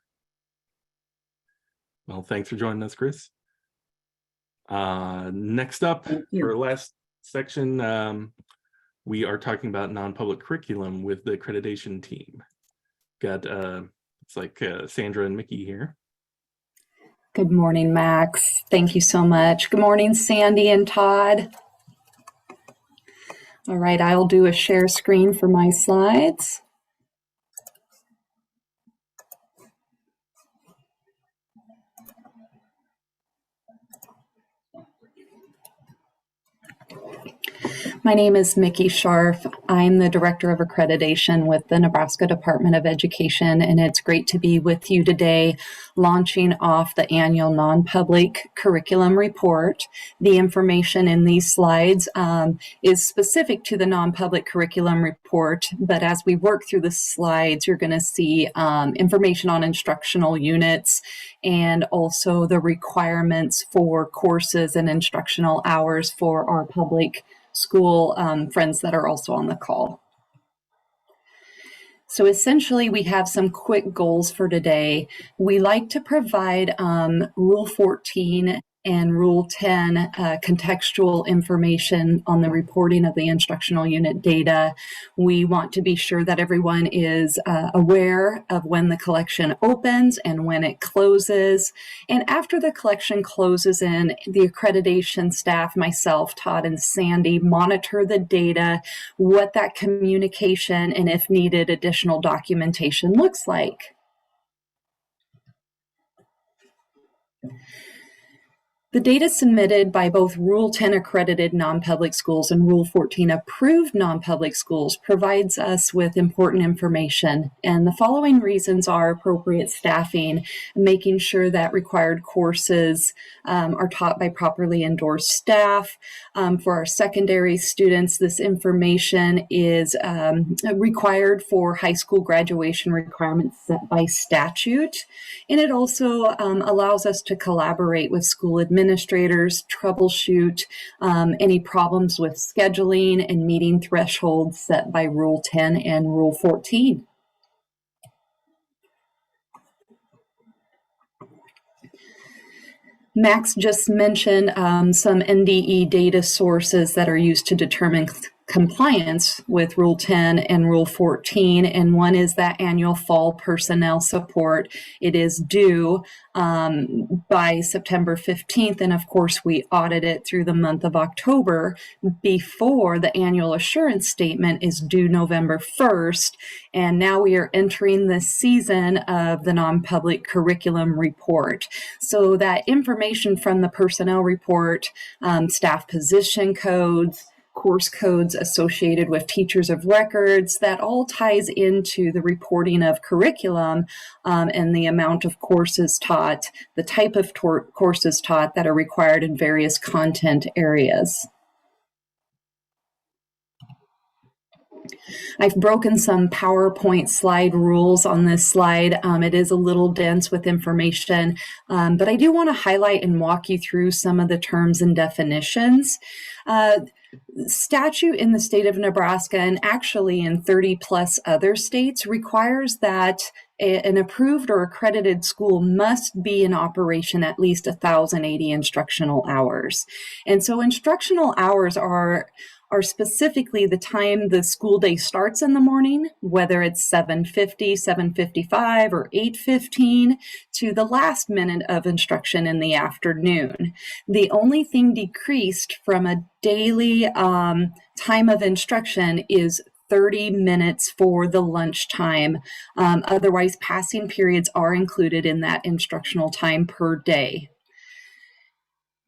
Well, thanks for joining us, Chris. Next up, Thank you. for our last section, we are talking about non-public curriculum with the accreditation team. Got it's like Sandra and Mickey here. Good morning, Max. Thank you so much. Good morning, Sandy and Todd. All right, I'll do a share screen for my slides. My name is Mickey Scharf. I'm the Director of Accreditation with the Nebraska Department of Education, and it's great to be with you today, launching off the annual non-public curriculum report. The information in these slides is specific to the non-public curriculum report, but as we work through the slides, you're going to see information on instructional units and also the requirements for courses and instructional hours for our public school friends that are also on the call. So essentially, we have some quick goals for today. We like to provide Rule 14 and Rule 10 contextual information on the reporting of the instructional unit data. We want to be sure that everyone is aware of when the collection opens and when it closes. And after the collection closes in, the accreditation staff, myself, Todd, and Sandy, monitor the data, what that communication and, if needed, additional documentation looks like. The data submitted by both Rule 10 accredited non-public schools and Rule 14 approved non-public schools provides us with important information. And the following reasons are appropriate staffing, making sure that required courses are taught by properly endorsed staff. For our secondary students, this information is required for high school graduation requirements set by statute. And it also allows us to collaborate with school administrators, troubleshoot any problems with scheduling and meeting thresholds set by Rule 10 and Rule 14. Max just mentioned some NDE data sources that are used to determine compliance with Rule 10 and Rule 14, and one is that annual fall personnel support. It is due by September 15th, and of course we audit it through the month of October before the annual assurance statement is due November 1st, and now we are entering the season of the non-public curriculum report. So that information from the personnel report, staff position codes, course codes associated with teachers of records, that all ties into the reporting of curriculum and the amount of courses taught, the type of courses taught that are required in various content areas. I've broken some PowerPoint slide rules on this slide. It is a little dense with information, but I do want to highlight and walk you through some of the terms and definitions. Statute in the state of Nebraska, and actually in 30 plus other states, requires that an approved or accredited school must be in operation at least 1,080 instructional hours. And so instructional hours are specifically the time the school day starts in the morning, whether it's 7:50, 7:55, or 8:15, to the last minute of instruction in the afternoon. The only thing decreased from a daily time of instruction is 30 minutes for the lunch time. Otherwise, passing periods are included in that instructional time per day.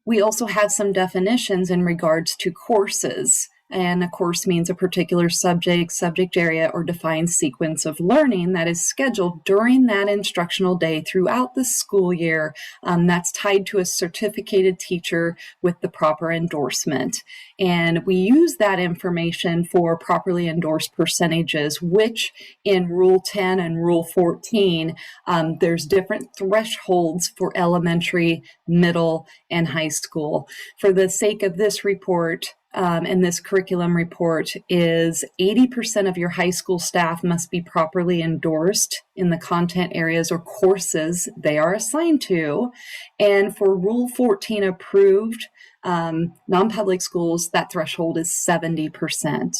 We also have some definitions in regards to courses. And a course means a particular subject, subject area, or defined sequence of learning that is scheduled during that instructional day throughout the school year that's tied to a certificated teacher with the proper endorsement. And we use that information for properly endorsed percentages, which in Rule 10 and Rule 14, there's different thresholds for elementary, middle, and high school. For the sake of this report, in this curriculum report is 80% of your high school staff must be properly endorsed in the content areas or courses they are assigned to. And for Rule 14 approved non-public schools, that threshold is 70%.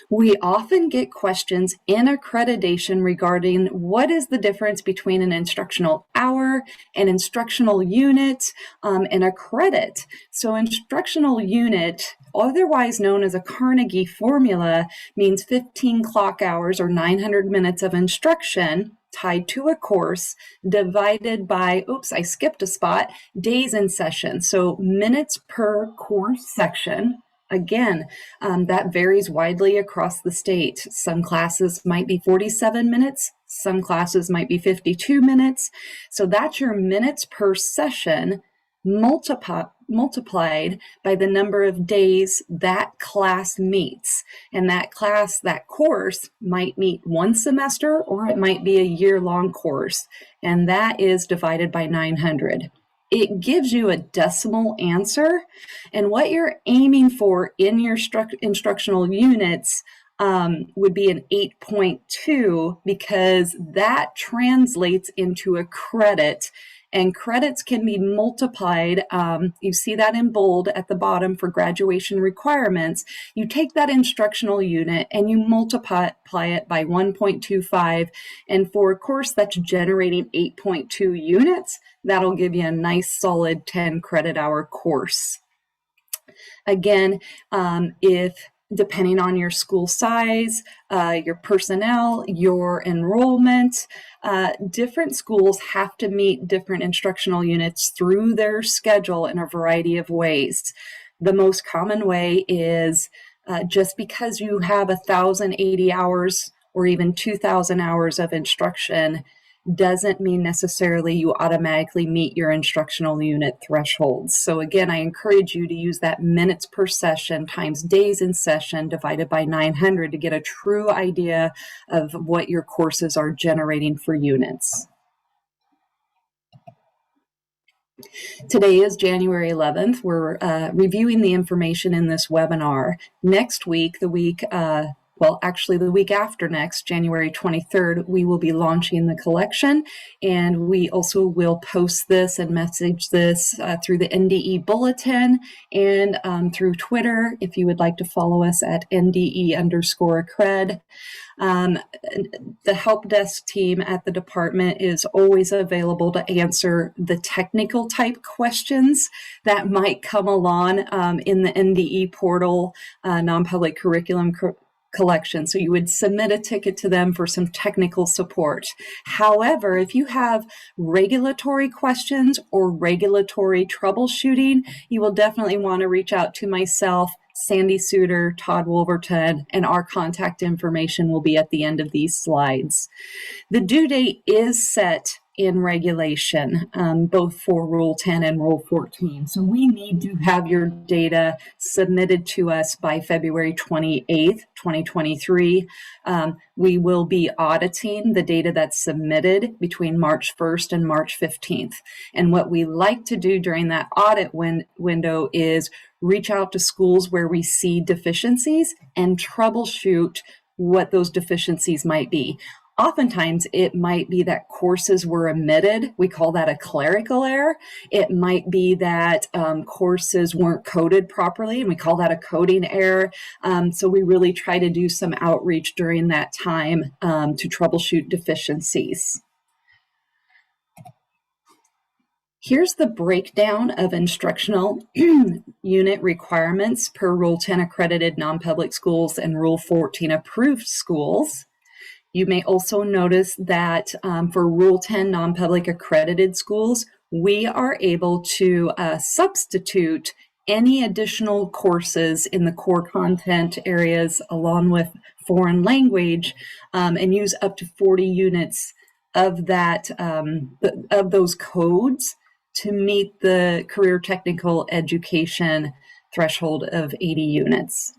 We often get questions in accreditation regarding what is the difference between an instructional hour, an instructional unit, and a credit. So instructional unit, otherwise known as a Carnegie formula, means 15 clock hours or 900 minutes of instruction tied to a course divided by, oops, I skipped a spot, days in session. So minutes per course section. Again, that varies widely across the state. Some classes might be 47 minutes. Some classes might be 52 minutes. So that's your minutes per session multiplied by the number of days that class meets. And that class, that course might meet one semester, or it might be a year-long course. And that is divided by 900. It gives you a decimal answer, and what you're aiming for in your instructional units would be an 8.2, because that translates into a credit, and credits can be multiplied. You see that in bold at the bottom for graduation requirements. You take that instructional unit and you multiply it by 1.25, and for a course that's generating 8.2 units, that'll give you a nice solid 10 credit hour course. Again, if depending on your school size, your personnel, your enrollment, different schools have to meet different instructional units through their schedule in a variety of ways. The most common way is just because you have 1,080 hours or even 2,000 hours of instruction doesn't mean necessarily you automatically meet your instructional unit thresholds. So again, I encourage you to use that minutes per session times days in session divided by 900 to get a true idea of what your courses are generating for units. Today is January 11th. We're reviewing the information in this webinar. Next week, the week after next, January 23rd, we will be launching the collection, and we also will post this and message this through the NDE bulletin and through Twitter, if you would like to follow us at NDE_accred. The help desk team at the department is always available to answer the technical type questions that might come along in the NDE portal, non-public curriculum collection. So you would submit a ticket to them for some technical support. However, if you have regulatory questions or regulatory troubleshooting, you will definitely want to reach out to myself, Sandy Suter, Todd Wolverton, and our contact information will be at the end of these slides. The due date is set in regulation, both for Rule 10 and Rule 14. So we need to have your data submitted to us by February 28th, 2023. We will be auditing the data that's submitted between March 1st and March 15th. And what we like to do during that audit window is reach out to schools where we see deficiencies and troubleshoot what those deficiencies might be. Oftentimes, it might be that courses were omitted. We call that a clerical error. It might be that courses weren't coded properly, and we call that a coding error. So we really try to do some outreach during that time to troubleshoot deficiencies. Here's the breakdown of instructional unit requirements per Rule 10 accredited non-public schools and Rule 14 approved schools. You may also notice that for Rule 10 non-public accredited schools, we are able to substitute any additional courses in the core content areas along with foreign language and use up to 40 units of that of those codes to meet the career technical education threshold of 80 units.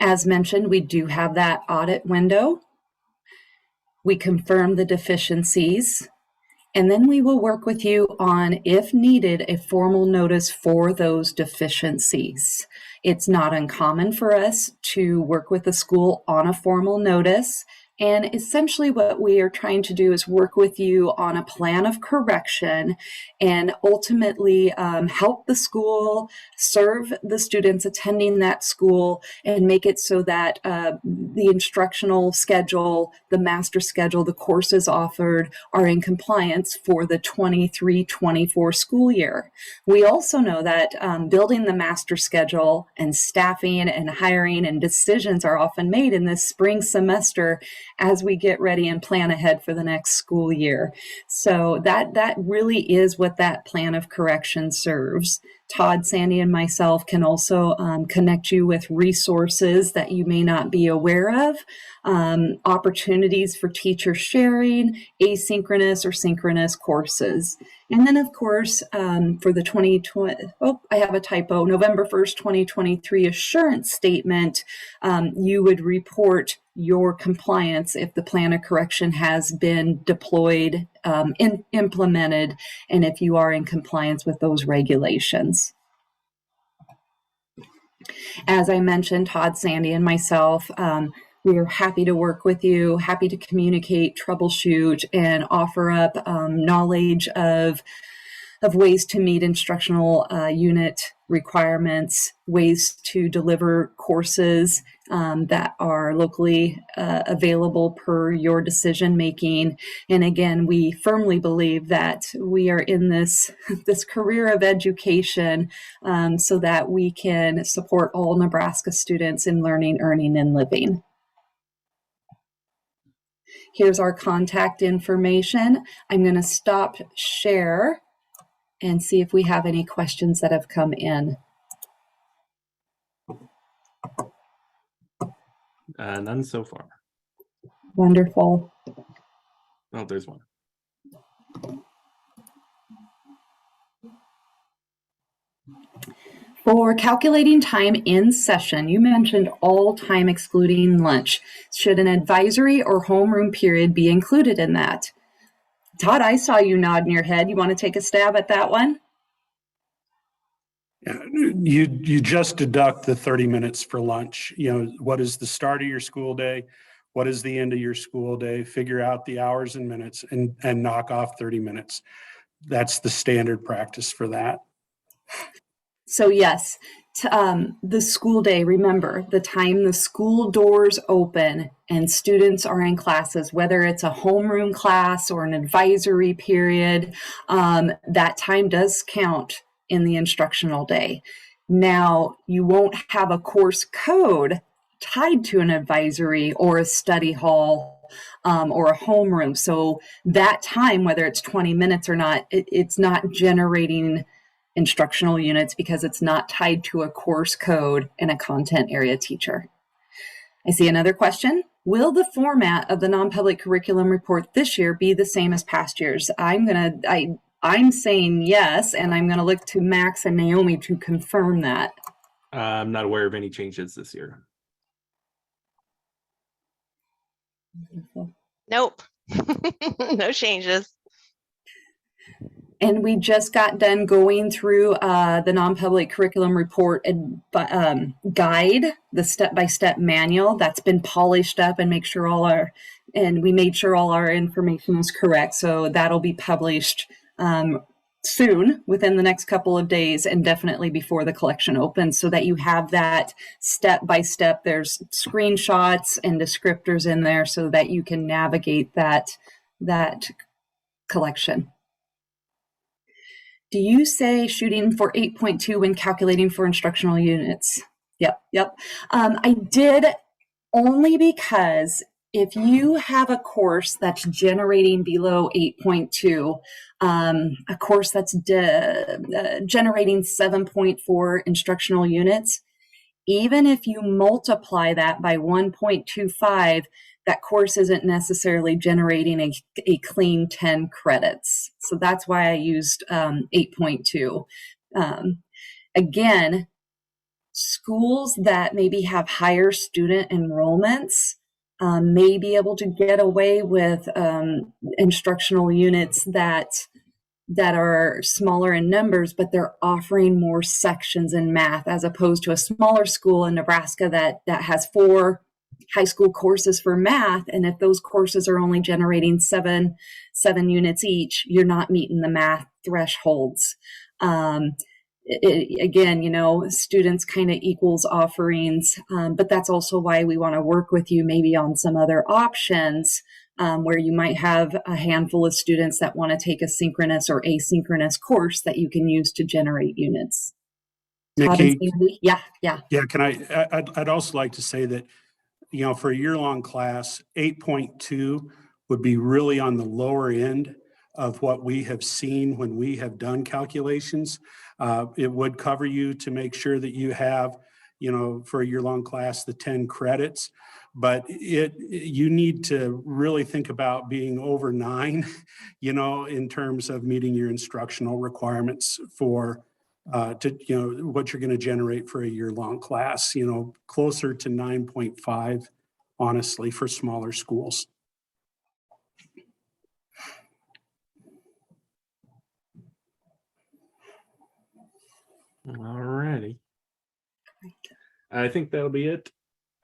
As mentioned, we do have that audit window. We confirm the deficiencies, And then we will work with you on, if needed, a formal notice for those deficiencies. It's not uncommon for us to work with the school on a formal notice. And essentially what we are trying to do is work with you on a plan of correction and ultimately help the school serve the students attending that school and make it so that the instructional schedule, the master schedule, the courses offered are in compliance for the 23-24 school year. We also know that building the master schedule and staffing and hiring and decisions are often made in this spring semester as we get ready and plan ahead for the next school year. So that really is what that plan of correction serves. Todd, Sandy, and myself can also connect you with resources that you may not be aware of, opportunities for teacher sharing, asynchronous or synchronous courses. And then, of course, for the 2020, I have a typo, November 1st, 2023 assurance statement, you would report your compliance if the plan of correction has been deployed, implemented, and if you are in compliance with those regulations. As I mentioned, Todd, Sandy, and myself, we are happy to work with you, happy to communicate, troubleshoot, and offer up knowledge of ways to meet instructional unit requirements, ways to deliver courses that are locally available per your decision making. And again, we firmly believe that we are in this career of education so that we can support all Nebraska students in learning, earning, and living. Here's our contact information. I'm going to stop share and see if we have any questions that have come in. None so far. Wonderful. Oh, there's one. For calculating time in session, you mentioned all time excluding lunch. Should an advisory or homeroom period be included in that? Todd, I saw you nodding your head. You want to take a stab at that one? You just deduct the 30 minutes for lunch. You know, what is the start of your school day? What is the end of your school day? Figure out the hours and minutes and knock off 30 minutes. That's the standard practice for that. So yes, the school day, remember the time the school doors open and students are in classes, whether it's a homeroom class or an advisory period, that time does count in the instructional day. Now, you won't have a course code tied to an advisory or a study hall or a homeroom. So that time, whether it's 20 minutes or not, it's not generating instructional units because it's not tied to a course code and a content area teacher. I see another question. Will the format of the non-public curriculum report this year be the same as past years? I'm saying yes, and I'm going to look to Max and Naomi to confirm that. I'm not aware of any changes this year. Nope. No changes. And we just got done going through the non-public curriculum report guide, the step-by-step manual that's been polished up and we made sure all our information is correct. So that'll be published soon, within the next couple of days, and definitely before the collection opens, so that you have that step-by-step. There's screenshots and descriptors in there so that you can navigate that collection. Do you say shooting for 8.2 when calculating for instructional units? Yep. I did, only because if you have a course that's generating below 8.2, a course that's generating 7.4 instructional units, even if you multiply that by 1.25, that course isn't necessarily generating a clean 10 credits. So that's why I used 8.2. Again, schools that maybe have higher student enrollments may be able to get away with instructional units that are smaller in numbers, but they're offering more sections in math, as opposed to a smaller school in Nebraska that has 4 high school courses for math. And if those courses are only generating seven units each, you're not meeting the math thresholds. Again, students kind of equals offerings, but that's also why we want to work with you maybe on some other options, where you might have a handful of students that want to take a synchronous or asynchronous course that you can use to generate units. Todd and Nikki, Sandy? Yeah. yeah, I'd also like to say that, for a year-long class, 8.2 would be really on the lower end of what we have seen when we have done calculations. It would cover you to make sure that you have, for a year-long class, the 10 credits, but you need to really think about being over 9, in terms of meeting your instructional requirements for what you're going to generate for a year-long class, closer to 9.5, honestly, for smaller schools. All righty. I think that'll be it.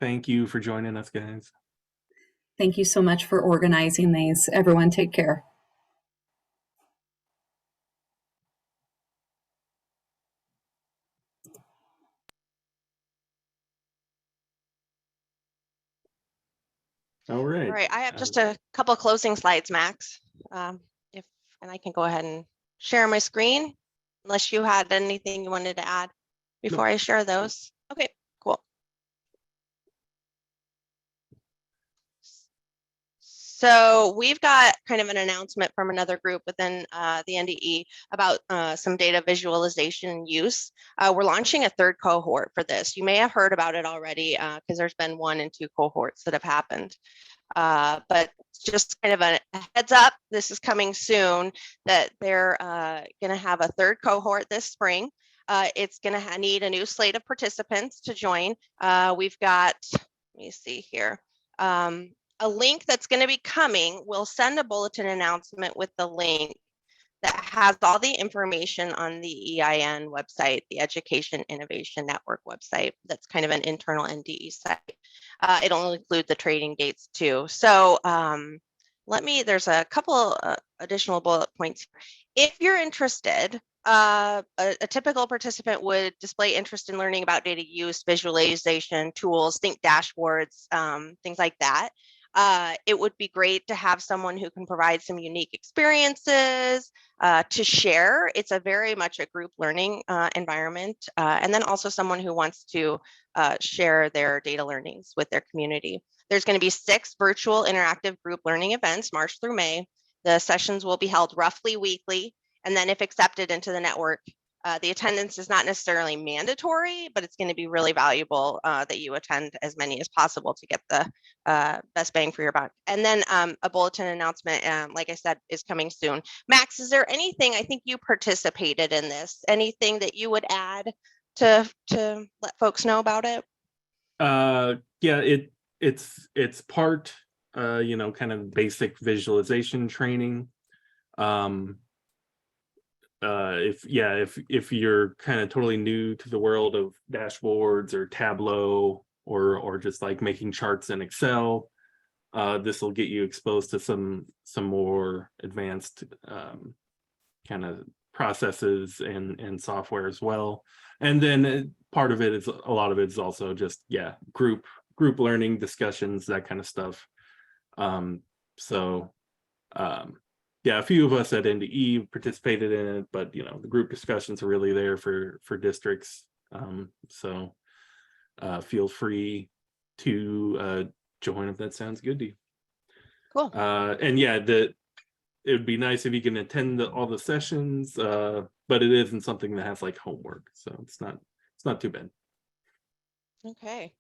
Thank you for joining us, guys. Thank you so much for organizing these. Everyone take care. All All right. right, I have just a couple closing slides, Max. And I can go ahead and share my screen, unless you had anything you wanted to add before I share those. Okay, cool. So we've got kind of an announcement from another group within the NDE about some data visualization and use. We're launching a 3rd cohort for this. You may have heard about it already because there's been 1 and 2 cohorts that have happened. But just kind of a heads up, this is coming soon, that they're going to have a 3rd cohort this spring. It's going to need a new slate of participants to join. We've got, let me see here, a link that's going to be coming. We'll send a bulletin announcement with the link that has all the information on the EIN website, the Education Innovation Network website. That's kind of an internal NDE site. It'll include the trading dates too. So there's a couple additional bullet points. If you're interested, a typical participant would display interest in learning about data use, visualization, tools, think dashboards, things like that. It would be great to have someone who can provide some unique experiences to share. It's a very much a group learning environment. And then also someone who wants to share their data learnings with their community. There's going to be 6 virtual interactive group learning events, March through May. The sessions will be held roughly weekly. And then if accepted into the network, the attendance is not necessarily mandatory, but it's going to be really valuable that you attend as many as possible to get the best bang for your buck. And then a bulletin announcement, like I said, is coming soon. Max, is there anything, I think you participated in this, anything that you would add to let folks know about it? Yeah, it's part kind of basic visualization training. If you're kind of totally new to the world of dashboards or Tableau or just like making charts in Excel, this will get you exposed to some more advanced kind of processes and software as well. And then part of it is, a lot of it is also just group learning, discussions, that kind of stuff. A few of us at NDE participated in it, but the group discussions are really there for districts. Feel free to join if that sounds good to you. Cool. It would be nice if you can attend all the sessions, but it isn't something that has like homework, so it's not too bad. Okay.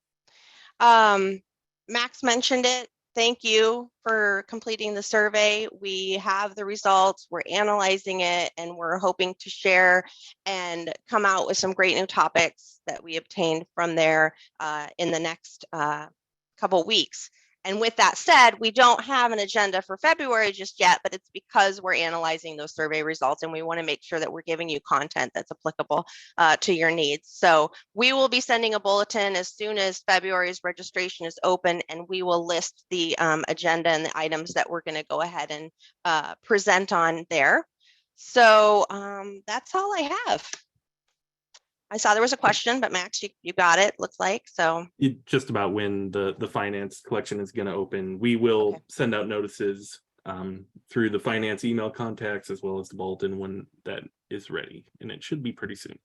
Max mentioned it. Thank you for completing the survey. We have the results, we're analyzing it, and we're hoping to share and come out with some great new topics that we obtained from there in the next couple weeks. And with that said, we don't have an agenda for February just yet, but it's because we're analyzing those survey results and we want to make sure that we're giving you content that's applicable to your needs. So we will be sending a bulletin as soon as February's registration is open, and we will list the agenda and the items that we're going to go ahead and present on there. So that's all I have. I saw there was a question, but Max, you got it, looks like. So Just about when the finance collection is going to open. We will Okay. send out notices through the finance email contacts as well as the bulletin when that is ready, and it should be pretty soon.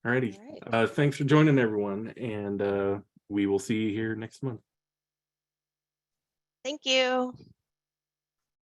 Alrighty. All right. Thanks for joining, everyone, and we will see you here next month. Thank you.